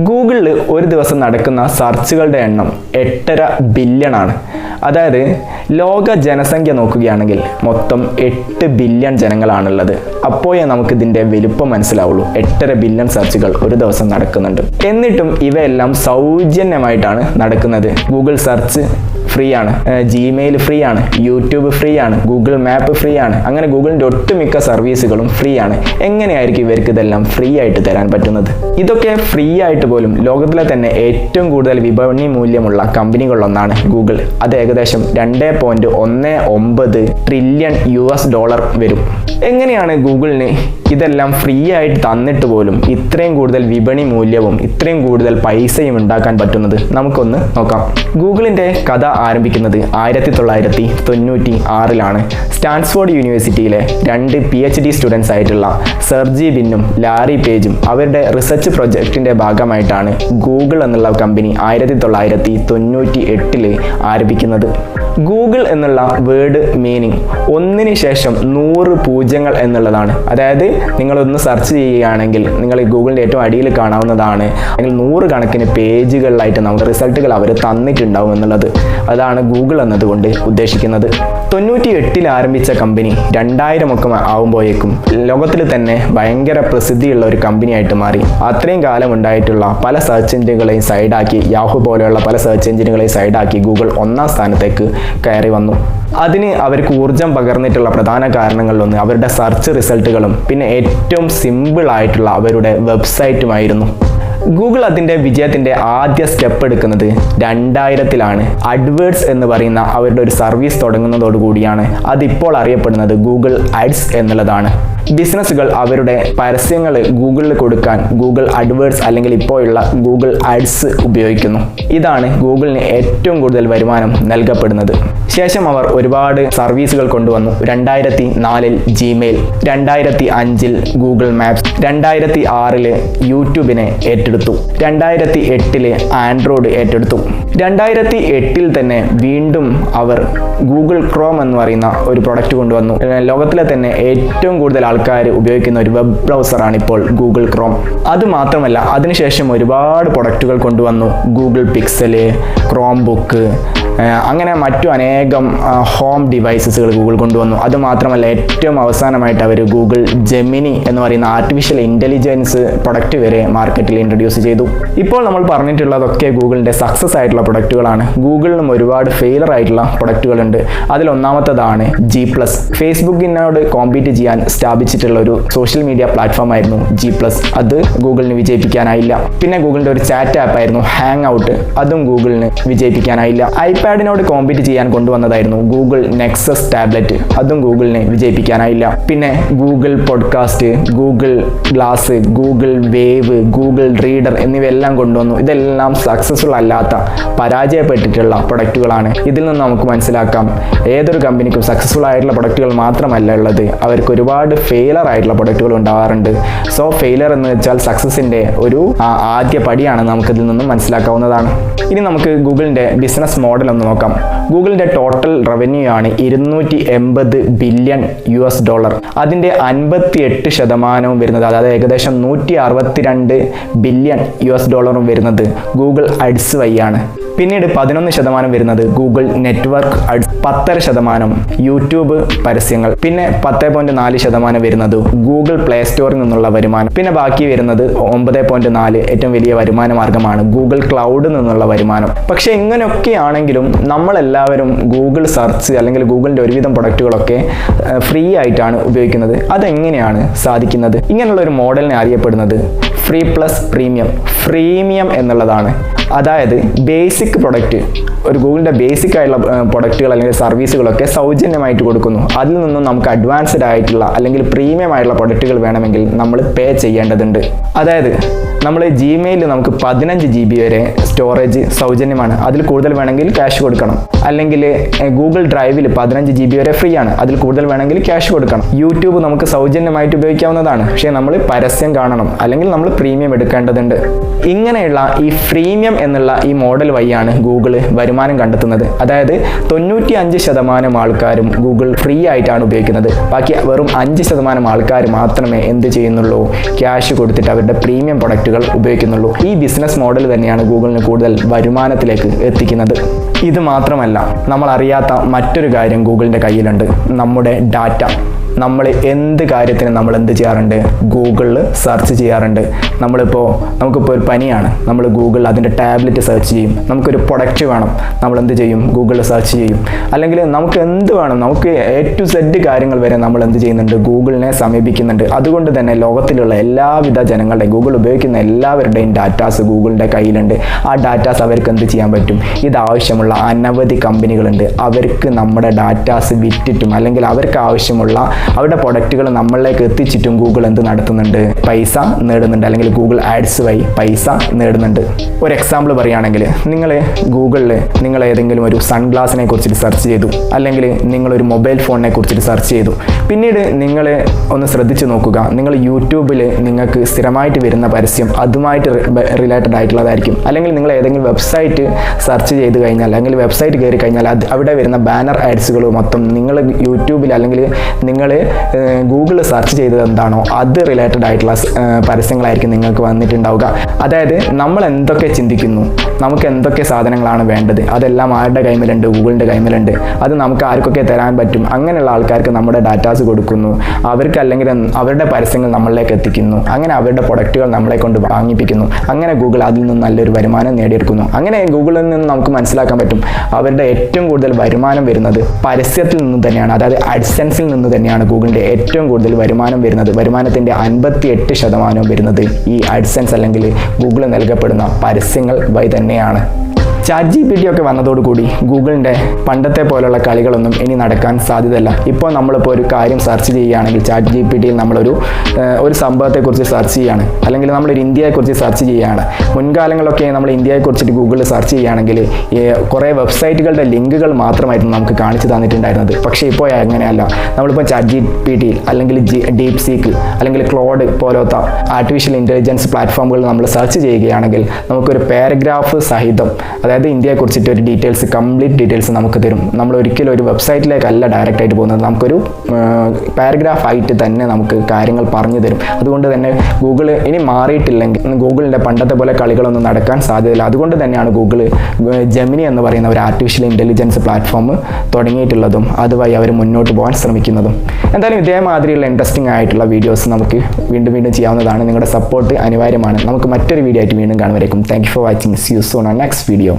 ഗൂഗിളിൽ ഒരു ദിവസം നടക്കുന്ന സെർച്ചുകളുടെ എണ്ണം 8.5 ബില്യൺ ആണ്. അതായത് ലോക ജനസംഖ്യ നോക്കുകയാണെങ്കിൽ മൊത്തം 8 ബില്യൺ ജനങ്ങളാണുള്ളത്. അപ്പോഴേ നമുക്ക് ഇതിൻ്റെ വലുപ്പം മനസ്സിലാവുള്ളൂ. 8.5 ബില്യൺ സെർച്ചുകൾ ഒരു ദിവസം നടക്കുന്നുണ്ട്. എന്നിട്ടും ഇവയെല്ലാം സൗജന്യമായിട്ടാണ് നടക്കുന്നത്. ഗൂഗിൾ സെർച്ച് ഫ്രീ ആണ്, ജിമെയിൽ ഫ്രീ ആണ്, യൂട്യൂബ് ഫ്രീ ആണ്, ഗൂഗിൾ മാപ്പ് ഫ്രീ ആണ്. അങ്ങനെ ഗൂഗിളിൻ്റെ ഒട്ടുമിക്ക സർവീസുകളും ഫ്രീ ആണ്. എങ്ങനെയായിരിക്കും ഇവർക്ക് ഇതെല്ലാം ഫ്രീ ആയിട്ട് തരാൻ പറ്റുന്നത്? ഇതൊക്കെ ഫ്രീ ആയിട്ട് പോലും ലോകത്തിലെ തന്നെ ഏറ്റവും കൂടുതൽ വിപണി മൂല്യമുള്ള കമ്പനികളിലൊന്നാണ് ഗൂഗിൾ. അത് ഏകദേശം 2.19 ട്രില്യൺ US$ വരും. എങ്ങനെയാണ് ഗൂഗിളിന് ഇതെല്ലാം ഫ്രീ ആയിട്ട് തന്നിട്ട് പോലും ഇത്രയും കൂടുതൽ വിപണി മൂല്യവും ഇത്രയും കൂടുതൽ പൈസയും ഉണ്ടാക്കാൻ പറ്റുന്നത്? നമുക്കൊന്ന് നോക്കാം. ഗൂഗിളിൻ്റെ കഥ ആരംഭിക്കുന്നത് 1996 സ്റ്റാൻഫോർഡ് യൂണിവേഴ്സിറ്റിയിലെ 2 PhD സ്റ്റുഡൻസ് ആയിട്ടുള്ള സെർജി ബിന്നും ലാരി പേജും അവരുടെ റിസർച്ച് പ്രൊജക്റ്റിൻ്റെ ഭാഗമായിട്ടാണ് ഗൂഗിൾ എന്നുള്ള കമ്പനി 1998 ആരംഭിക്കുന്നത്. ഗൂഗിൾ എന്നുള്ള വേർഡ് മീനിങ് ഒന്നിന് ശേഷം 100 പൂജ്യങ്ങൾ എന്നുള്ളതാണ്. അതായത് നിങ്ങളൊന്ന് സെർച്ച് ചെയ്യുകയാണെങ്കിൽ നിങ്ങൾ ഗൂഗിളിൻ്റെ ഏറ്റവും അടിയിൽ കാണാവുന്നതാണ്. അല്ലെങ്കിൽ 100 കണക്കിന് പേജുകളിലായിട്ട് നമുക്ക് റിസൾട്ടുകൾ അവർ തന്നിട്ടുണ്ടാവും എന്നുള്ളത്. അതാണ് ഗൂഗിൾ എന്നതുകൊണ്ട് ഉദ്ദേശിക്കുന്നത്. 98 ആരംഭിച്ച കമ്പനി 2000 ആവുമ്പോഴേക്കും ലോകത്തിൽ തന്നെ ഭയങ്കര പ്രസിദ്ധിയുള്ള ഒരു കമ്പനിയായിട്ട് മാറി. അത്രയും കാലം ഉണ്ടായിട്ടുള്ള പല സെർച്ച് എഞ്ചിനുകളെയും സൈഡാക്കി, യാഹു പോലെയുള്ള പല സെർച്ച് എഞ്ചിനുകളെയും സൈഡാക്കി ഗൂഗിൾ 1ാം സ്ഥാനത്തേക്ക് കയറി വന്നു. അതിന് അവർക്ക് ഊർജം പകർന്നിട്ടുള്ള പ്രധാന കാരണങ്ങളിലൊന്ന് അവരുടെ സെർച്ച് റിസൾട്ടുകളും പിന്നെ ഏറ്റവും സിമ്പിൾ ആയിട്ടുള്ള അവരുടെ വെബ്സൈറ്റുമായിരുന്നു. ഗൂഗിൾ അതിൻ്റെ വിജയത്തിൻ്റെ ആദ്യ സ്റ്റെപ്പ് എടുക്കുന്നത് 2000 അഡ്വേർഡ്സ് എന്ന് പറയുന്ന അവരുടെ ഒരു സർവീസ് തുടങ്ങുന്നതോടുകൂടിയാണ്. അതിപ്പോൾ അറിയപ്പെടുന്നത് ഗൂഗിൾ ആഡ്സ് എന്നുള്ളതാണ്. ബിസിനസ്സുകൾ അവരുടെ പരസ്യങ്ങൾ ഗൂഗിളിൽ കൊടുക്കാൻ ഗൂഗിൾ അഡ്വേർഡ്സ് അല്ലെങ്കിൽ ഇപ്പോഴുള്ള ഗൂഗിൾ ആഡ്സ് ഉപയോഗിക്കുന്നു. ഇതാണ് ഗൂഗിളിന് ഏറ്റവും കൂടുതൽ വരുമാനം നൽകപ്പെടുന്നത്. ശേഷം അവർ ഒരുപാട് സർവീസുകൾ കൊണ്ടുവന്നു. 2004 ജിമെയിൽ, 2005 ഗൂഗിൾ മാപ്സ്, 2006 യൂട്യൂബിനെ ഏറ്റെടുത്തു, 2008 ആൻഡ്രോയിഡ് ഏറ്റെടുത്തു. 2008 തന്നെ വീണ്ടും അവർ ഗൂഗിൾ ക്രോം എന്ന് പറയുന്ന ഒരു പ്രൊഡക്റ്റ് കൊണ്ടുവന്നു. ലോകത്തിലെ തന്നെ ഏറ്റവും കൂടുതൽ ആൾക്കാർ ഉപയോഗിക്കുന്ന ഒരു വെബ് ബ്രൗസറാണ് ഇപ്പോൾ ഗൂഗിൾ ക്രോം. അതുമാത്രമല്ല അതിനുശേഷം ഒരുപാട് പ്രൊഡക്റ്റുകൾ കൊണ്ടുവന്നു. ഗൂഗിൾ പിക്സല്, ക്രോം ബുക്ക്, അങ്ങനെ മറ്റു അനേകം ഹോം ഡിവൈസസുകൾ ഗൂഗിൾ കൊണ്ടുവന്നു. അതുമാത്രമല്ല ഏറ്റവും അവസാനമായിട്ട് അവർ ഗൂഗിൾ ജെമിനി എന്ന് പറയുന്ന ആർട്ടിഫിഷ്യൽ ഇൻ്റലിജൻസ് പ്രൊഡക്റ്റ് വരെ മാർക്കറ്റിൽ ഇൻട്രൊഡ്യൂസ് ചെയ്തു. ഇപ്പോൾ നമ്മൾ പറഞ്ഞിട്ടുള്ളതൊക്കെ ഗൂഗിളിൻ്റെ സക്സസ് ആയിട്ടുള്ള പ്രൊഡക്റ്റുകളാണ്. ഗൂഗിളിനും ഒരുപാട് ഫെയിലർ ആയിട്ടുള്ള പ്രൊഡക്റ്റുകളുണ്ട്. അതിലൊന്നാമത്തതാണ് G+. ഫേസ്ബുക്കിനോട് കോമ്പീറ്റ് ചെയ്യാൻ സ്ഥാപിച്ചിട്ടുള്ള ഒരു സോഷ്യൽ മീഡിയ പ്ലാറ്റ്ഫോം ആയിരുന്നു G+. അത് ഗൂഗിളിന് വിജയിപ്പിക്കാനായില്ല. പിന്നെ ഗൂഗിളിൻ്റെ ഒരു ചാറ്റ് ആപ്പ് ആയിരുന്നു ഹാങ് ഔട്ട്. അതും ഗൂഗിളിന് വിജയിപ്പിക്കാനായില്ല. ഐപാഡിനോട് കോമ്പീറ്റ് ചെയ്യാൻ കൊണ്ടുവന്നതായിരുന്നു ഗൂഗിൾ നെക്സസ് ടാബ്ലറ്റ്. അതും ഗൂഗിളിനെ വിജയിപ്പിക്കാനായില്ല. പിന്നെ Google podcast, Google glass, Google wave, Google reader എന്നിവയെല്ലാം കൊണ്ടുവന്നു. ഇതെല്ലാം സക്സസ്ഫുൾ അല്ലാത്ത, പരാജയപ്പെട്ടിട്ടുള്ള പ്രൊഡക്റ്റുകളാണ്. ഇതിൽ നിന്ന് നമുക്ക് മനസ്സിലാക്കാം ഏതൊരു കമ്പനിക്കും സക്സസ്ഫുൾ ആയിട്ടുള്ള പ്രൊഡക്റ്റുകൾ മാത്രമല്ല ഉള്ളത്, അവർക്ക് ഒരുപാട് ഫെയിലർ ആയിട്ടുള്ള പ്രൊഡക്റ്റുകൾ ഉണ്ടാവാറുണ്ട്. സോ ഫെയിലർ എന്ന് വെച്ചാൽ സക്സസിൻ്റെ ഒരു ആദ്യ പടിയാണെന്ന് നമുക്കിതിൽ നിന്നും മനസ്സിലാക്കാവുന്നതാണ്. ഇനി നമുക്ക് ഗൂഗിളിൻ്റെ ബിസിനസ് മോഡൽ ഒന്ന് നോക്കാം. ഗൂഗിളിൻ്റെ ടോട്ടൽ റവന്യൂ ആണ് 280 ബില്യൺ US$. അതിൻ്റെ 58% വരുന്നത്, അതായത് ഏകദേശം 162 ബില്യൺ US$ വരുന്നത് ഗൂഗിൾ അഡ്സ് വഴിയാണ്. പിന്നീട് 11% വരുന്നത് ഗൂഗിൾ നെറ്റ്വർക്ക് അഡ്സ്, 10% യൂട്യൂബ് പരസ്യങ്ങൾ, പിന്നെ 10.4% വരുന്നത് ഗൂഗിൾ പ്ലേ സ്റ്റോറിൽ നിന്നുള്ള വരുമാനം, പിന്നെ ബാക്കി വരുന്നത് 9.4 ഏറ്റവും വലിയ വരുമാന മാർഗമാണ് ഗൂഗിൾ ക്ലൗഡിൽ നിന്നുള്ള വരുമാനം. പക്ഷേ ഇങ്ങനെയൊക്കെയാണെങ്കിലും നമ്മളെല്ലാവരും ഗൂഗിൾ സെർച്ച് അല്ലെങ്കിൽ ഗൂഗിളിൻ്റെ ഒരുവിധം പ്രൊഡക്റ്റുകളൊക്കെ ഫ്രീ ആയിട്ടാണ് ഉപയോഗിക്കുന്നത്. അതെങ്ങനെയാണ് സാധിക്കുന്നത്? ഇങ്ങനെയുള്ള ഒരു മോഡലിനെ അറിയപ്പെടുന്നത് ഫ്രീ പ്ലസ് പ്രീമിയം എന്നുള്ളതാണ്. അതായത് ബേസിക് പ്രൊഡക്റ്റ്, ഒരു ഗൂഗിളിൻ്റെ ബേസിക് ആയിട്ടുള്ള പ്രൊഡക്റ്റുകൾ അല്ലെങ്കിൽ സർവീസുകളൊക്കെ സൗജന്യമായിട്ട് കൊടുക്കുന്നു. അതിൽ നിന്നും നമുക്ക് അഡ്വാൻസ്ഡ് ആയിട്ടുള്ള അല്ലെങ്കിൽ പ്രീമിയം ആയിട്ടുള്ള പ്രൊഡക്റ്റുകൾ വേണമെങ്കിൽ നമ്മൾ പേ ചെയ്യേണ്ടതുണ്ട്. അതായത് നമ്മൾ ജിമെയിലിൽ നമുക്ക് 15 GB വരെ സ്റ്റോറേജ് സൗജന്യമാണ്. അതിൽ കൂടുതൽ വേണമെങ്കിൽ ക്യാഷ് കൊടുക്കണം. അല്ലെങ്കിൽ ഗൂഗിൾ ഡ്രൈവിൽ 15 GB വരെ ഫ്രീ ആണ്. അതിൽ കൂടുതൽ വേണമെങ്കിൽ ക്യാഷ് കൊടുക്കണം. യൂട്യൂബ് നമുക്ക് സൗജന്യമായിട്ട് ഉപയോഗിക്കാവുന്നതാണ്. പക്ഷേ നമ്മൾ പരസ്യം കാണണം അല്ലെങ്കിൽ നമ്മൾ പ്രീമിയം എടുക്കേണ്ടതുണ്ട്. ഇങ്ങനെയുള്ള ഈ ഫ്രീമിയം എന്നുള്ള ഈ മോഡൽ വഴിയാണ് ഗൂഗിൾ വരുമാനം കണ്ടെത്തുന്നത്. അതായത് 95% ആൾക്കാരും ഗൂഗിൾ ഫ്രീ ആയിട്ടാണ് ഉപയോഗിക്കുന്നത്. ബാക്കി വെറും 5% ആൾക്കാർ മാത്രമേ എന്ത് ചെയ്യുന്നുള്ളൂ, ക്യാഷ് കൊടുത്തിട്ട് അവരുടെ പ്രീമിയം പ്രൊഡക്റ്റുകൾ ഉപയോഗിക്കുന്നുള്ളൂ. ഈ ബിസിനസ് മോഡൽ തന്നെയാണ് ഗൂഗിളിന് കൂടുതൽ വരുമാനത്തിലേക്ക് എത്തിക്കുന്നത്. ഇത് മാത്രമല്ല, നമ്മൾ അറിയാത്ത മറ്റൊരു കാര്യം ഗൂഗിളിൻ്റെ കയ്യിലുണ്ട്, നമ്മുടെ ഡാറ്റ. നമ്മൾ എന്ത് കാര്യത്തിന് നമ്മൾ എന്ത് ചെയ്യാറുണ്ട്, ഗൂഗിളിൽ സെർച്ച് ചെയ്യാറുണ്ട്. നമുക്കിപ്പോൾ ഒരു പനിയാണ്, നമ്മൾ ഗൂഗിളിൽ അതിൻ്റെ ടാബ്ലറ്റ് സെർച്ച് ചെയ്യും. നമുക്കൊരു പ്രൊഡക്റ്റ് വേണം, നമ്മൾ എന്ത് ചെയ്യും, ഗൂഗിളിൽ സെർച്ച് ചെയ്യും. അല്ലെങ്കിൽ നമുക്ക് എന്ത് വേണം, നമുക്ക് A to Z കാര്യങ്ങൾ വരെ നമ്മൾ എന്ത് ചെയ്യുന്നുണ്ട്, ഗൂഗിളിനെ സമീപിക്കുന്നുണ്ട്. അതുകൊണ്ട് തന്നെ ലോകത്തിലുള്ള എല്ലാവിധ ജനങ്ങളുടെയും, ഗൂഗിൾ ഉപയോഗിക്കുന്ന എല്ലാവരുടെയും ഡാറ്റാസ് ഗൂഗിളിൻ്റെ കയ്യിലുണ്ട്. ആ ഡാറ്റാസ് അവർക്ക് എന്ത് ചെയ്യാൻ പറ്റും, ഇതാവശ്യമുള്ള അനവധി കമ്പനികളുണ്ട്. അവർക്ക് നമ്മുടെ ഡാറ്റാസ് വിറ്റിട്ടും അല്ലെങ്കിൽ അവർക്ക് ആവശ്യമുള്ള അവരുടെ പ്രൊഡക്റ്റുകൾ നമ്മളിലേക്ക് എത്തിച്ചിട്ടും ഗൂഗിൾ എന്ത് നടത്തുന്നുണ്ട്, പൈസ നേടുന്നുണ്ട്. അല്ലെങ്കിൽ ഗൂഗിൾ ആഡ്സ് വഴി പൈസ നേടുന്നുണ്ട്. ഒരു എക്സാമ്പിൾ പറയുകയാണെങ്കിൽ, നിങ്ങൾ ഗൂഗിളിൽ നിങ്ങൾ ഏതെങ്കിലും ഒരു സൺഗ്ലാസിനെ കുറിച്ചിട്ട് സെർച്ച് ചെയ്തു, അല്ലെങ്കിൽ നിങ്ങളൊരു മൊബൈൽ ഫോണിനെ കുറിച്ചിട്ട് സെർച്ച് ചെയ്തു. പിന്നീട് നിങ്ങൾ ഒന്ന് ശ്രദ്ധിച്ച് നോക്കുക, നിങ്ങൾ യൂട്യൂബിൽ നിങ്ങൾക്ക് സ്ഥിരമായിട്ട് വരുന്ന പരസ്യം അതുമായിട്ട് റിലേറ്റഡ് ആയിട്ടുള്ളതായിരിക്കും. അല്ലെങ്കിൽ നിങ്ങൾ ഏതെങ്കിലും വെബ്സൈറ്റ് സെർച്ച് ചെയ്ത് കഴിഞ്ഞാൽ, അല്ലെങ്കിൽ വെബ്സൈറ്റ് കയറി കഴിഞ്ഞാൽ അവിടെ വരുന്ന ബാനർ ആഡ്സുകൾ മൊത്തം നിങ്ങൾ യൂട്യൂബിൽ അല്ലെങ്കിൽ നിങ്ങൾ ഗൂഗിളിൽ സെർച്ച് ചെയ്തത് എന്താണോ അത് റിലേറ്റഡ് ആയിട്ടുള്ള പരസ്യങ്ങളായിരിക്കും നിങ്ങൾക്ക് വന്നിട്ടുണ്ടാവുക. അതായത് നമ്മൾ എന്തൊക്കെ ചിന്തിക്കുന്നു, നമുക്ക് എന്തൊക്കെ സാധനങ്ങളാണ് വേണ്ടത്, അതെല്ലാം ആരുടെ കൈമിലുണ്ട്, ഗൂഗിളിൻ്റെ കൈമിലുണ്ട്. അത് നമുക്ക് ആർക്കൊക്കെ തരാൻ പറ്റും, അങ്ങനെയുള്ള ആൾക്കാർക്ക് നമ്മുടെ ഡാറ്റാസ് കൊടുക്കുന്നു. അവർക്ക് അല്ലെങ്കിൽ അവരുടെ പരസ്യങ്ങൾ നമ്മളിലേക്ക് എത്തിക്കുന്നു. അങ്ങനെ അവരുടെ പ്രൊഡക്റ്റുകൾ നമ്മളെ കൊണ്ട് വാങ്ങിപ്പിക്കുന്നു. അങ്ങനെ ഗൂഗിൾ അതിൽ നിന്ന് നല്ലൊരു വരുമാനം നേടിയെടുക്കുന്നു. അങ്ങനെ ഗൂഗിളിൽ നിന്ന് നമുക്ക് മനസ്സിലാക്കാൻ പറ്റും അവരുടെ ഏറ്റവും കൂടുതൽ വരുമാനം വരുന്നത് പരസ്യത്തിൽ നിന്ന് തന്നെയാണ്. അതായത് അഡ്സെൻസിൽ നിന്ന് തന്നെയാണ് ഗൂഗിളിൻ്റെ ഏറ്റവും കൂടുതൽ വരുമാനം വരുന്നത്. വരുമാനത്തിൻ്റെ 58% വരുന്നത് ഈ അഡ്സെൻസ് അല്ലെങ്കിൽ ഗൂഗിളിൽ നൽകപ്പെടുന്ന പരസ്യങ്ങൾ വഴി തന്നെയാണ്. ChatGPT ഒക്കെ വന്നതോടുകൂടി ഗൂഗിളിൻ്റെ പണ്ടത്തെ പോലുള്ള കളികളൊന്നും ഇനി നടക്കാൻ സാധ്യതയല്ല. ഇപ്പോൾ നമ്മളിപ്പോൾ ഒരു കാര്യം സെർച്ച് ചെയ്യുകയാണെങ്കിൽ ChatGPTയിൽ നമ്മളൊരു സംഭവത്തെക്കുറിച്ച് സെർച്ച് ചെയ്യുകയാണ്, അല്ലെങ്കിൽ നമ്മളൊരു ഇന്ത്യയെക്കുറിച്ച് സെർച്ച് ചെയ്യുകയാണ്. മുൻകാലങ്ങളിലൊക്കെ നമ്മൾ ഇന്ത്യയെക്കുറിച്ചിട്ട് ഗൂഗിളിൽ സെർച്ച് ചെയ്യുകയാണെങ്കിൽ കുറേ വെബ്സൈറ്റുകളുടെ ലിങ്കുകൾ മാത്രമായിരുന്നു നമുക്ക് കാണിച്ചു തന്നിട്ടുണ്ടായിരുന്നത്. പക്ഷേ ഇപ്പോൾ അങ്ങനെയല്ല. നമ്മളിപ്പോൾ ChatGPT അല്ലെങ്കിൽ DeepSeek അല്ലെങ്കിൽ ക്ലോഡ് പോലത്തെ ആർട്ടിഫിഷ്യൽ ഇൻ്റലിജൻസ് പ്ലാറ്റ്ഫോമുകൾ നമ്മൾ സെർച്ച് ചെയ്യുകയാണെങ്കിൽ നമുക്കൊരു പാരഗ്രാഫ് സഹിതം, അതായത് ഇന്ത്യയെക്കുറിച്ചിട്ട് ഒരു കംപ്ലീറ്റ് ഡീറ്റെയിൽസ് നമുക്ക് തരും. നമ്മൾ ഒരിക്കലും ഒരു വെബ്സൈറ്റിലേക്കല്ല ഡയറക്റ്റ് ആയിട്ട് പോകുന്നത്, നമുക്കൊരു പാരഗ്രാഫ് ആയിട്ട് തന്നെ നമുക്ക് കാര്യങ്ങൾ പറഞ്ഞു തരും. അതുകൊണ്ട് തന്നെ ഗൂഗിൾ ഇനി മാറിയിട്ടില്ലെങ്കിൽ ഗൂഗിളിൻ്റെ പണ്ടത്തെ പോലെ കളികളൊന്നും നടക്കാൻ സാധ്യതയില്ല. അതുകൊണ്ട് തന്നെയാണ് ഗൂഗിൾ ജെമിനി എന്ന് പറയുന്ന ഒരു ആർട്ടിഫിഷ്യൽ ഇൻ്റലിജൻസ് പ്ലാറ്റ്ഫോം തുടങ്ങിയിട്ടുള്ളതും അതുവഴി അവർ മുന്നോട്ട് പോകാൻ ശ്രമിക്കുന്നതും. എന്തായാലും ഇതേമാതിരിയുള്ള ഇൻട്രസ്റ്റിംഗ് ആയിട്ടുള്ള വീഡിയോസ് നമുക്ക് വീണ്ടും ചെയ്യാവുന്നതാണ്. നിങ്ങളുടെ സപ്പോർട്ട് അനിവാര്യമാണ്. നമുക്ക് മറ്റൊരു വീഡിയോ ആയിട്ട് വീണ്ടും കാണുമായിരിക്കും. Thank you for watching. See you soon on next video.